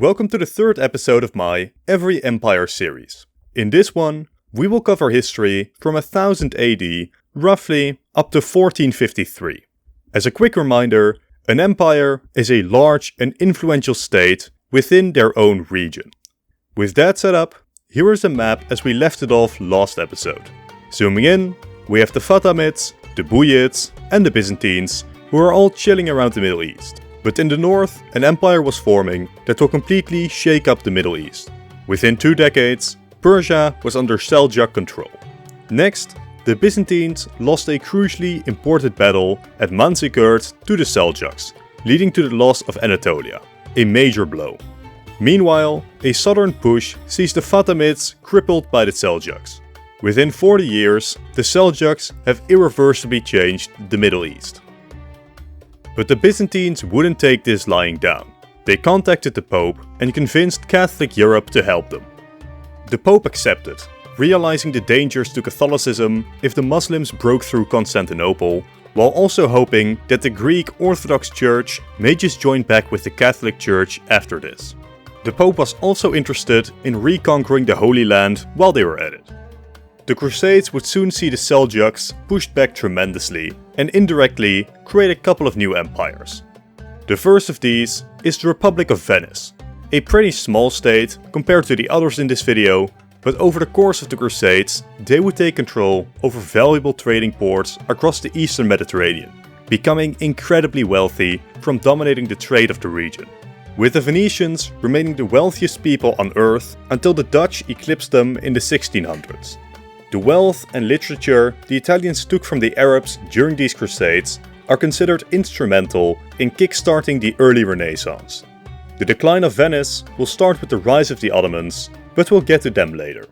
Welcome to the third episode of my Every Empire series. In this one, we will cover history from 1000 AD, roughly up to 1453. As a quick reminder, an empire is a large and influential state within their own region. With that set up, here is a map as we left it off last episode. Zooming in, we have the Fatimids, the Buyids and the Byzantines, who are all chilling around the Middle East. But in the north, an empire was forming that will completely shake up the Middle East. Within 2 decades, Persia was under Seljuk control. Next, the Byzantines lost a crucially important battle at Manzikert to the Seljuks, leading to the loss of Anatolia, a major blow. Meanwhile, a southern push sees the Fatimids crippled by the Seljuks. Within 40 years, the Seljuks have irreversibly changed the Middle East. But the Byzantines wouldn't take this lying down. They contacted the Pope and convinced Catholic Europe to help them. The Pope accepted, realizing the dangers to Catholicism if the Muslims broke through Constantinople, while also hoping that the Greek Orthodox Church may just join back with the Catholic Church after this. The Pope was also interested in reconquering the Holy Land while they were at it. The Crusades would soon see the Seljuks pushed back tremendously and indirectly create a couple of new empires. The first of these is the Republic of Venice, a pretty small state compared to the others in this video, but over the course of the Crusades, they would take control over valuable trading ports across the eastern Mediterranean, becoming incredibly wealthy from dominating the trade of the region, with the Venetians remaining the wealthiest people on earth until the Dutch eclipsed them in the 1600s. The wealth and literature the Italians took from the Arabs during these crusades are considered instrumental in kickstarting the early Renaissance. The decline of Venice will start with the rise of the Ottomans, but we'll get to them later.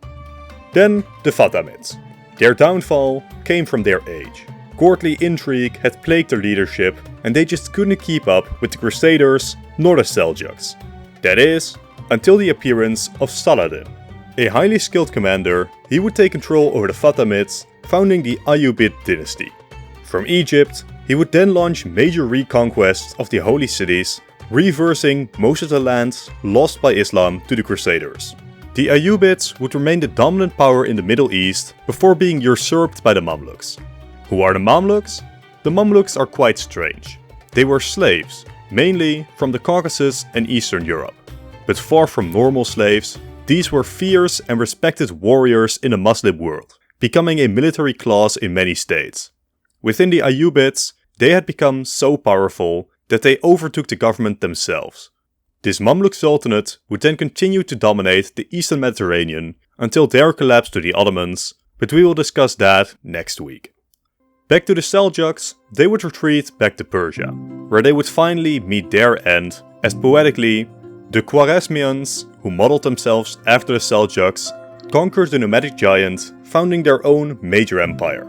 Then the Fatimids. Their downfall came from their age. Courtly intrigue had plagued their leadership and they just couldn't keep up with the Crusaders nor the Seljuks. That is, until the appearance of Saladin. A highly skilled commander, he would take control over the Fatimids, founding the Ayyubid dynasty. From Egypt, he would then launch major reconquests of the holy cities, reversing most of the lands lost by Islam to the Crusaders. The Ayyubids would remain the dominant power in the Middle East before being usurped by the Mamluks. Who are the Mamluks? The Mamluks are quite strange. They were slaves, mainly from the Caucasus and Eastern Europe. But far from normal slaves, these were fierce and respected warriors in the Muslim world, becoming a military class in many states. Within the Ayyubids, they had become so powerful that they overtook the government themselves. This Mamluk Sultanate would then continue to dominate the eastern Mediterranean until their collapse to the Ottomans, but we will discuss that next week. Back to the Seljuks, they would retreat back to Persia, where they would finally meet their end as poetically the Khwarezmians, who modeled themselves after the Seljuks, conquered the nomadic giant, founding their own major empire.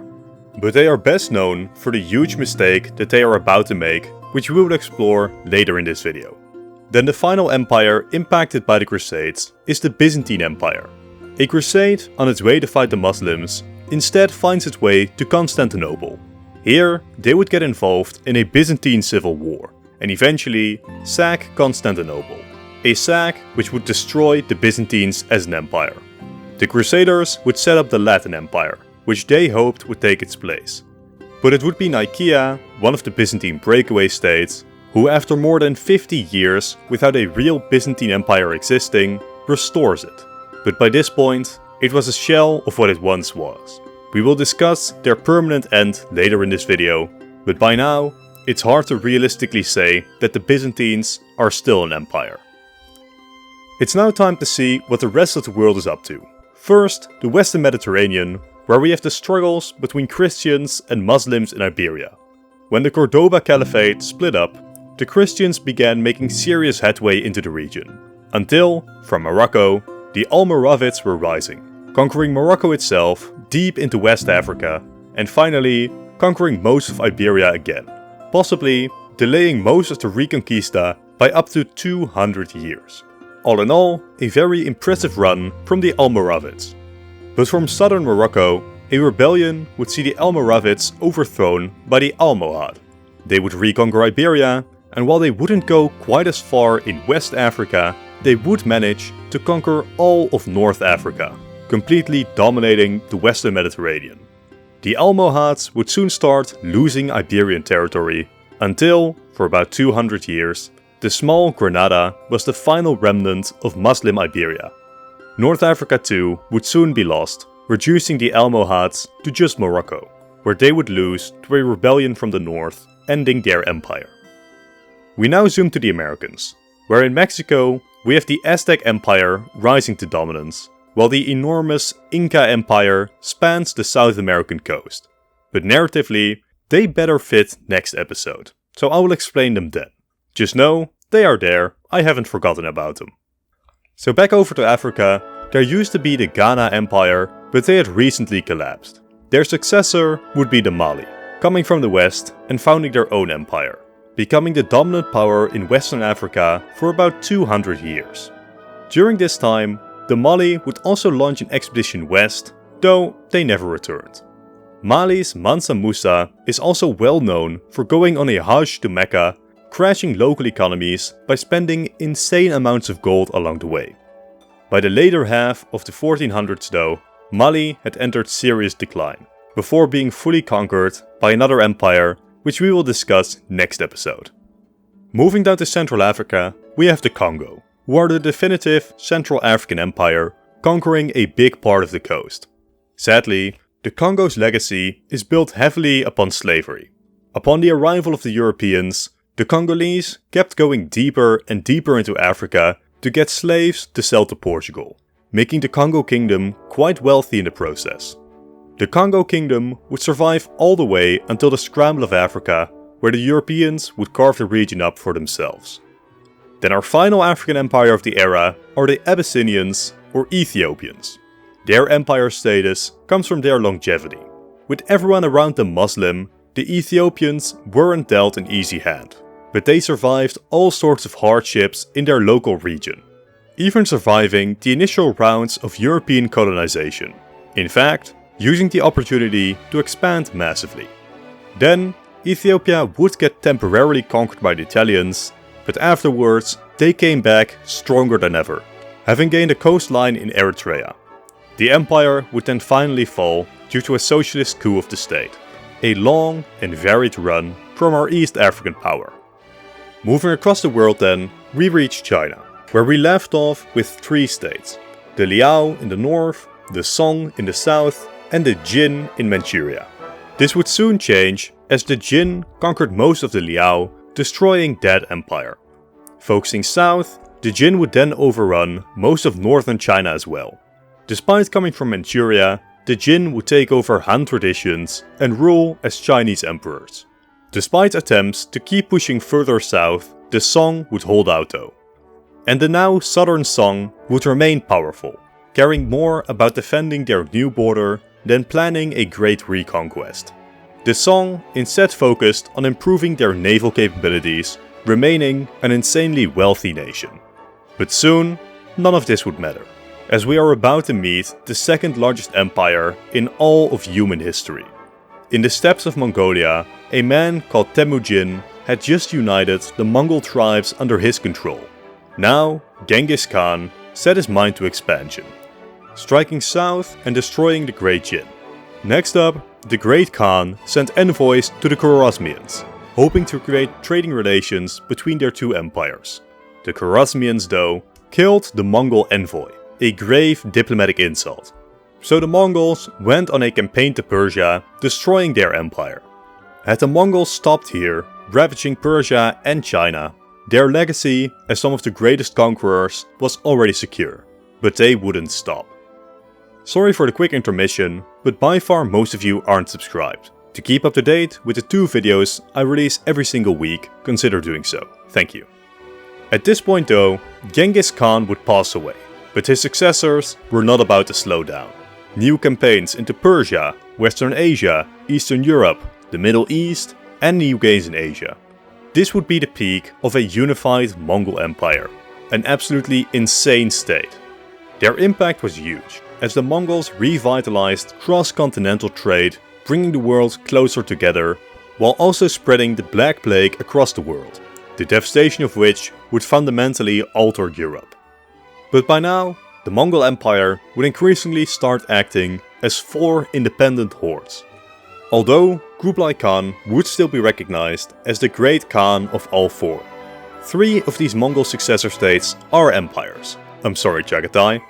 But they are best known for the huge mistake that they are about to make, which we will explore later in this video. Then the final empire impacted by the Crusades is the Byzantine Empire. A crusade on its way to fight the Muslims instead finds its way to Constantinople. Here, they would get involved in a Byzantine civil war and eventually sack Constantinople. A sack which would destroy the Byzantines as an empire. The Crusaders would set up the Latin Empire, which they hoped would take its place. But it would be Nicaea, one of the Byzantine breakaway states, who after more than 50 years without a real Byzantine Empire existing, restores it. But by this point, it was a shell of what it once was. We will discuss their permanent end later in this video, but by now, it's hard to realistically say that the Byzantines are still an empire. It's now time to see what the rest of the world is up to. First, the Western Mediterranean, where we have the struggles between Christians and Muslims in Iberia. When the Cordoba Caliphate split up, the Christians began making serious headway into the region. Until, from Morocco, the Almoravids were rising, conquering Morocco itself deep into West Africa, and finally conquering most of Iberia again, possibly delaying most of the Reconquista by up to 200 years. All in all, a very impressive run from the Almoravids. But from southern Morocco, a rebellion would see the Almoravids overthrown by the Almohad. They would reconquer Iberia and while they wouldn't go quite as far in West Africa, they would manage to conquer all of North Africa, completely dominating the Western Mediterranean. The Almohads would soon start losing Iberian territory, until, for about 200 years, the small Granada was the final remnant of Muslim Iberia. North Africa too would soon be lost, reducing the Almohads to just Morocco, where they would lose to a rebellion from the north, ending their empire. We now zoom to the Americans, where in Mexico we have the Aztec Empire rising to dominance, while the enormous Inca Empire spans the South American coast. But narratively, they better fit next episode, so I will explain them then. Just know, they are there, I haven't forgotten about them. So back over to Africa, there used to be the Ghana Empire, but they had recently collapsed. Their successor would be the Mali, coming from the west and founding their own empire, becoming the dominant power in Western Africa for about 200 years. During this time, the Mali would also launch an expedition west, though they never returned. Mali's Mansa Musa is also well known for going on a Hajj to Mecca, crashing local economies by spending insane amounts of gold along the way. By the later half of the 1400s though, Mali had entered serious decline, before being fully conquered by another empire, which we will discuss next episode. Moving down to Central Africa, we have the Congo, who are the definitive Central African Empire, conquering a big part of the coast. Sadly, the Congo's legacy is built heavily upon slavery. Upon the arrival of the Europeans, the Congolese kept going deeper and deeper into Africa to get slaves to sell to Portugal, making the Congo Kingdom quite wealthy in the process. The Congo Kingdom would survive all the way until the Scramble of Africa, where the Europeans would carve the region up for themselves. Then our final African empire of the era are the Abyssinians or Ethiopians. Their empire status comes from their longevity. With everyone around them Muslim, the Ethiopians weren't dealt an easy hand, but they survived all sorts of hardships in their local region, even surviving the initial rounds of European colonization. In fact, using the opportunity to expand massively. Then, Ethiopia would get temporarily conquered by the Italians, but afterwards they came back stronger than ever, having gained a coastline in Eritrea. The empire would then finally fall due to a socialist coup of the state, a long and varied run from our East African power. Moving across the world then, we reach China, where we left off with 3 states, the Liao in the north, the Song in the south, and the Jin in Manchuria. This would soon change as the Jin conquered most of the Liao, destroying that empire. Focusing south, the Jin would then overrun most of northern China as well. Despite coming from Manchuria, the Jin would take over Han traditions and rule as Chinese emperors. Despite attempts to keep pushing further south, the Song would hold out though. And the now southern Song would remain powerful, caring more about defending their new border than planning a great reconquest. The Song instead focused on improving their naval capabilities, remaining an insanely wealthy nation. But soon, none of this would matter, as we are about to meet the second largest empire in all of human history. In the steppes of Mongolia, a man called Temujin had just united the Mongol tribes under his control. Now, Genghis Khan set his mind to expansion, striking south and destroying the Great Jin. Next up, the Great Khan sent envoys to the Khwarezmians, hoping to create trading relations between their two empires. The Khwarezmians, though, killed the Mongol envoy, a grave diplomatic insult. So the Mongols went on a campaign to Persia, destroying their empire. Had the Mongols stopped here, ravaging Persia and China, their legacy as some of the greatest conquerors was already secure, but they wouldn't stop. Sorry for the quick intermission, but by far most of you aren't subscribed. To keep up to date with the 2 videos I release every single week, consider doing so. Thank you. At this point though, Genghis Khan would pass away, but his successors were not about to slow down. New campaigns into Persia, Western Asia, Eastern Europe, the Middle East, and new gains in Asia. This would be the peak of a unified Mongol empire, an absolutely insane state. Their impact was huge, as the Mongols revitalized cross-continental trade, bringing the world closer together, while also spreading the Black Plague across the world. the devastation of which would fundamentally alter Europe. But by now, the Mongol Empire would increasingly start acting as 4 independent hordes. Although Kublai Khan would still be recognized as the great Khan of all 4. 3 of these Mongol successor states are empires. I'm sorry, Chagatai.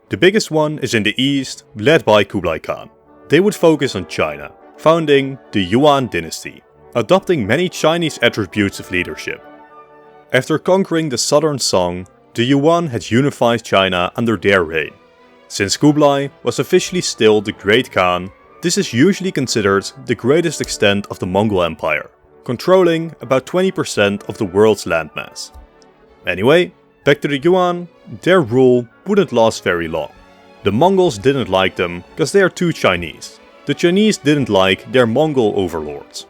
The biggest one is in the east, led by Kublai Khan. They would focus on China, founding the Yuan dynasty, adopting many Chinese attributes of leadership. After conquering the southern Song, the Yuan had unified China under their reign. Since Kublai was officially still the Great Khan, this is usually considered the greatest extent of the Mongol Empire, controlling about 20% of the world's landmass. Anyway, back to the Yuan, their rule wouldn't last very long. The Mongols didn't like them because they are too Chinese. The Chinese didn't like their Mongol overlords.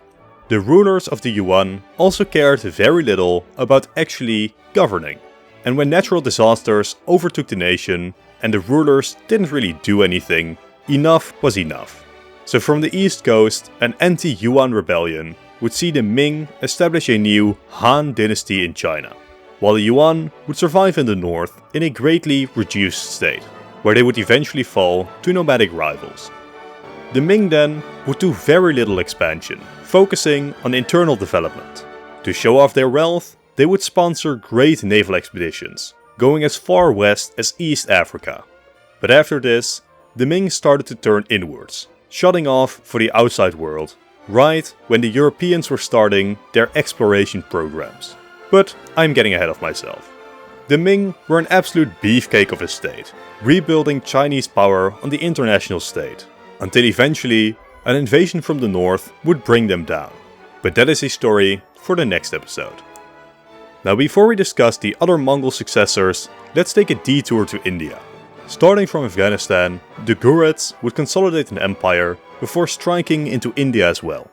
The rulers of the Yuan also cared very little about actually governing. And when natural disasters overtook the nation and the rulers didn't really do anything, enough was enough. So from the east coast, an anti-Yuan rebellion would see the Ming establish a new Han dynasty in China, while the Yuan would survive in the north in a greatly reduced state, where they would eventually fall to nomadic rivals. The Ming then would do very little expansion, focusing on internal development. To show off their wealth, they would sponsor great naval expeditions, going as far west as East Africa. But after this, the Ming started to turn inwards, shutting off for the outside world, right when the Europeans were starting their exploration programs. But I'm getting ahead of myself. The Ming were an absolute beefcake of a state, rebuilding Chinese power on the international stage, until eventually an invasion from the north would bring them down. But that is a story for the next episode. Now before we discuss the other Mongol successors, let's take a detour to India. Starting from Afghanistan, the Ghurids would consolidate an empire before striking into India as well.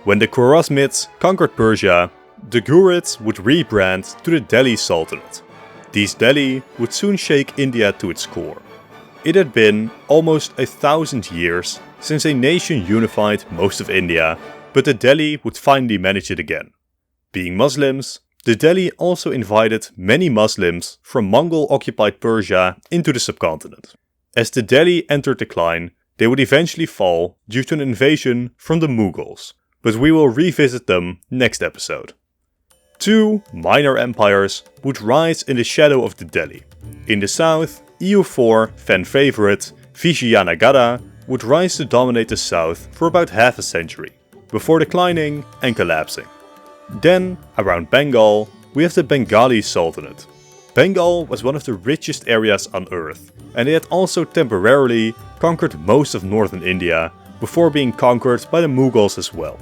When the Khwarezmids conquered Persia, the Ghurids would rebrand to the Delhi Sultanate. These Delhi would soon shake India to its core. It had been almost 1,000 years since a nation unified most of India, but the Delhi would finally manage it again. Being Muslims, the Delhi also invited many Muslims from Mongol-occupied Persia into the subcontinent. As the Delhi entered decline, they would eventually fall due to an invasion from the Mughals, but we will revisit them next episode. 2 minor empires would rise in the shadow of the Delhi. In the south, EU4 fan favorite Vijayanagara would rise to dominate the south for about half a century, before declining and collapsing. Then, around Bengal, we have the Bengali Sultanate. Bengal was one of the richest areas on earth, and they had also temporarily conquered most of northern India, before being conquered by the Mughals as well.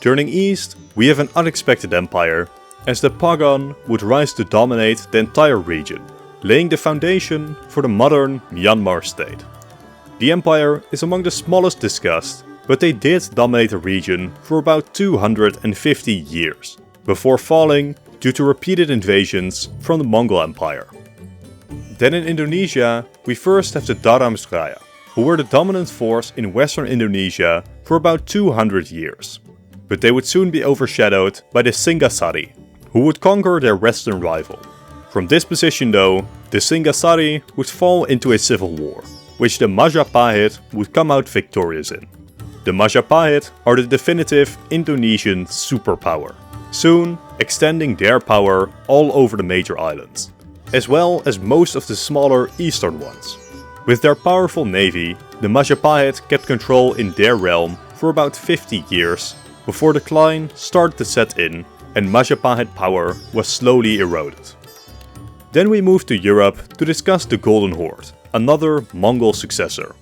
Turning east, we have an unexpected empire, as the Pagan would rise to dominate the entire region, laying the foundation for the modern Myanmar state. The empire is among the smallest discussed, but they did dominate the region for about 250 years, before falling due to repeated invasions from the Mongol Empire. Then in Indonesia, we first have the Dharamsraya, who were the dominant force in western Indonesia for about 200 years. But they would soon be overshadowed by the Singasari, who would conquer their western rival. From this position though, the Singasari would fall into a civil war, which the Majapahit would come out victorious in. The Majapahit are the definitive Indonesian superpower, soon extending their power all over the major islands, as well as most of the smaller eastern ones. With their powerful navy, the Majapahit kept control in their realm for about 50 years, before decline started to set in and Majapahit power was slowly eroded. Then we move to Europe to discuss the Golden Horde, another Mongol successor.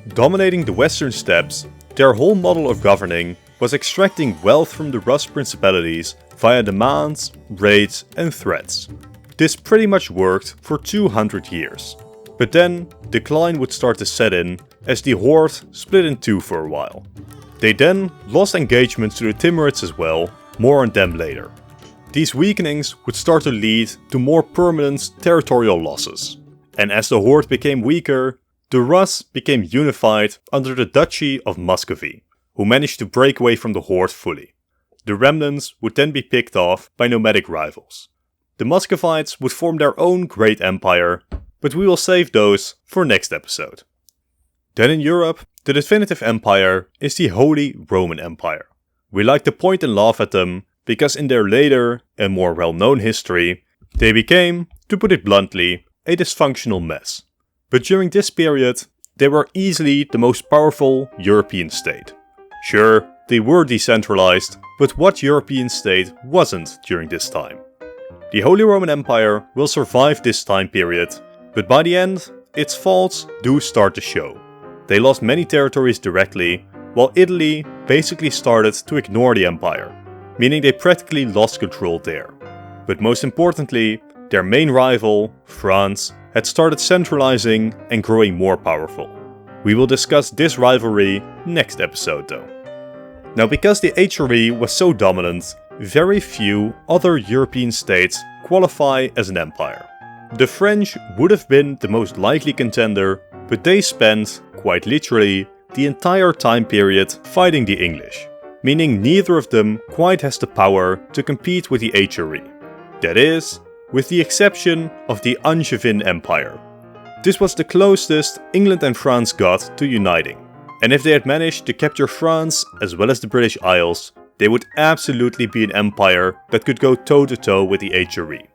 Dominating the western steppes, their whole model of governing was extracting wealth from the Rus principalities via demands, raids and threats. This pretty much worked for 200 years. But then, decline would start to set in as the Horde split in two for a while. They then lost engagements to the Timurids as well, more on them later. These weakenings would start to lead to more permanent territorial losses. And as the Horde became weaker, the Rus became unified under the Duchy of Muscovy, who managed to break away from the Horde fully. The remnants would then be picked off by nomadic rivals. The Muscovites would form their own great empire, but we will save those for next episode. Then in Europe, the definitive empire is the Holy Roman Empire. We like to point and laugh at them because in their later and more well-known history, they became, to put it bluntly, a dysfunctional mess. But during this period, they were easily the most powerful European state. Sure, they were decentralized, but what European state wasn't during this time? The Holy Roman Empire will survive this time period, but by the end, its faults do start to show. They lost many territories directly, while Italy basically started to ignore the empire, meaning they practically lost control there. But most importantly, their main rival, France, had started centralizing and growing more powerful. We will discuss this rivalry next episode though. Now, because the HRE was so dominant, very few other European states qualify as an empire. The French would have been the most likely contender, but they spent, quite literally, the entire time period fighting the English, meaning neither of them quite has the power to compete with the HRE. That is, with the exception of the Angevin Empire. This was the closest England and France got to uniting, and if they had managed to capture France as well as the British Isles, they would absolutely be an empire that could go toe-to-toe with the HRE.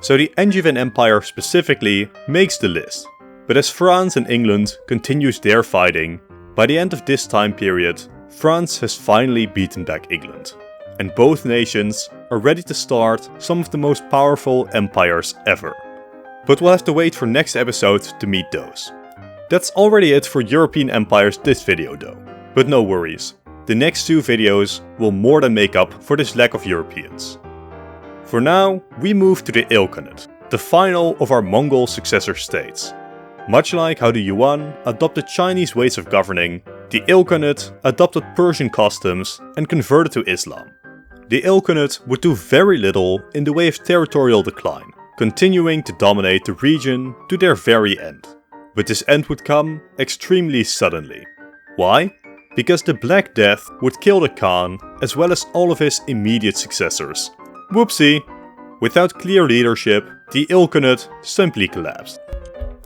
So the Angevin Empire specifically makes the list, but as France and England continues their fighting, by the end of this time period, France has finally beaten back England, and both nations are ready to start some of the most powerful empires ever. But we'll have to wait for next episode to meet those. That's already it for European empires this video though, but no worries. The next two videos will more than make up for this lack of Europeans. For now, we move to the Ilkhanate, the final of our Mongol successor states. Much like how the Yuan adopted Chinese ways of governing, the Ilkhanate adopted Persian customs and converted to Islam. The Ilkhanate would do very little in the way of territorial decline, continuing to dominate the region to their very end. But this end would come extremely suddenly. Why? Because the Black Death would kill the Khan as well as all of his immediate successors. Whoopsie! Without clear leadership, the Ilkhanate simply collapsed.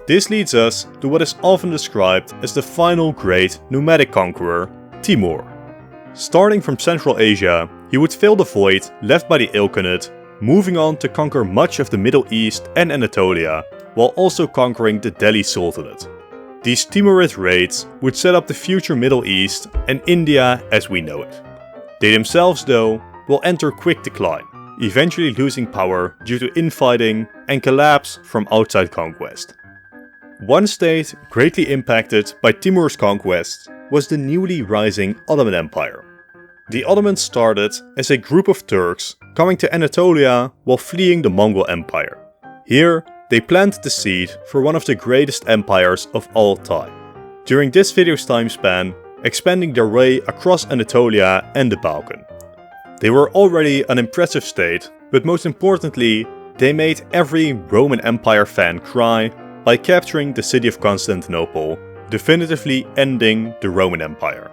This leads us to what is often described as the final great nomadic conqueror, Timur. Starting from Central Asia, he would fill the void left by the Ilkhanate, moving on to conquer much of the Middle East and Anatolia, while also conquering the Delhi Sultanate. These Timurid raids would set up the future Middle East and India as we know it. They themselves, though, will enter quick decline, eventually losing power due to infighting and collapse from outside conquest. One state greatly impacted by Timur's conquests was the newly rising Ottoman Empire. The Ottomans started as a group of Turks coming to Anatolia while fleeing the Mongol Empire. Here, they planted the seed for one of the greatest empires of all time. During this video's time span, expanding their way across Anatolia and the Balkan. They were already an impressive state, but most importantly, they made every Roman Empire fan cry by capturing the city of Constantinople, definitively ending the Roman Empire.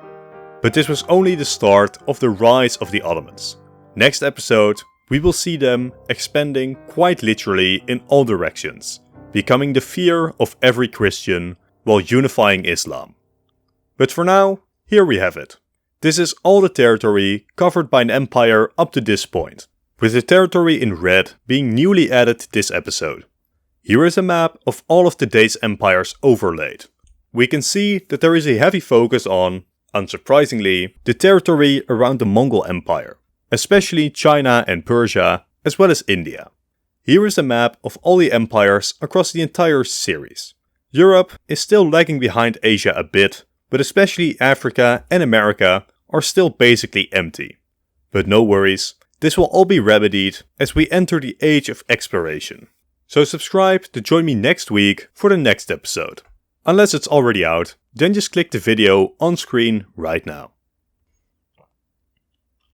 But this was only the start of the rise of the Ottomans. Next episode, we will see them expanding quite literally in all directions, becoming the fear of every Christian while unifying Islam. But for now, here we have it. This is all the territory covered by an empire up to this point, with the territory in red being newly added to this episode. Here is a map of all of today's empires overlaid. We can see that there is a heavy focus on, unsurprisingly, the territory around the Mongol Empire, especially China and Persia, as well as India. Here is a map of all the empires across the entire series. Europe is still lagging behind Asia a bit, but especially Africa and America are still basically empty. But no worries, this will all be remedied as we enter the age of exploration. So subscribe to join me next week for the next episode. Unless it's already out, then just click the video on screen right now.